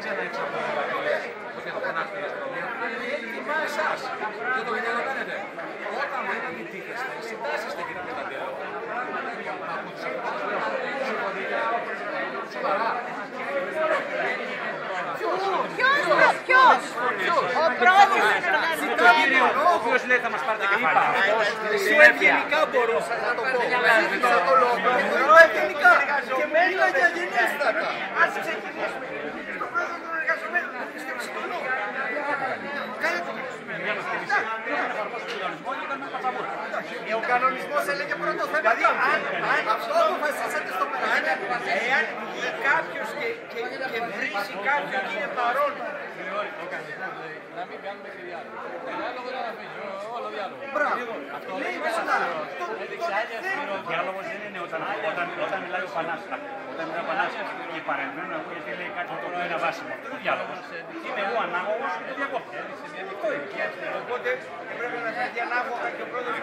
ξένα έξω από το φωνάξετε την αστυνομία. Τιμά εσάς. Και το video το κάνετε. Όταν δεν αντιτίθεστε, συντάσσεστε κύριε Κωνσταντίνο. Από τους σοβαρά. Ποιος? Ο πρόεδρος της ο οποίος λέει θα μας πάρετε κεφάλαια. Πιο ευγενικά μπορούσα να το πω. Πιο ευγενικά. Και μίλα για γενέστατα. Ας ξεκινήσουμε. Στον πρόεδρο των εργαζομένων. Συμφωνώ. Ο κανονισμός έλεγε πρώτο θέμα. Δηλαδή, αν αυτό αποφασίσατε στο παράδειγμα, εάν βγει κάποιος και βρίσει κάποιον και είναι παρόν. Να μην κάνουμε και διάλογο. Διάλογο είναι να φύγει. Όλο διάλογο. Μπράβο. Λέει σωστά. Ο διάλογος δεν είναι όταν μιλάει ο Πανάστα. Όταν μιλάει ο Πανάστα και παρεμβαίνουν να ακούγεται λέει κάτι το οποίο είναι βάσιμο. Αυτό είναι ο διάλογος. Είμαι εγώ ανάγωγος και το διακόπτω. Οπότε έπρεπε να φέρει ανάγωγα και ο πρόεδρος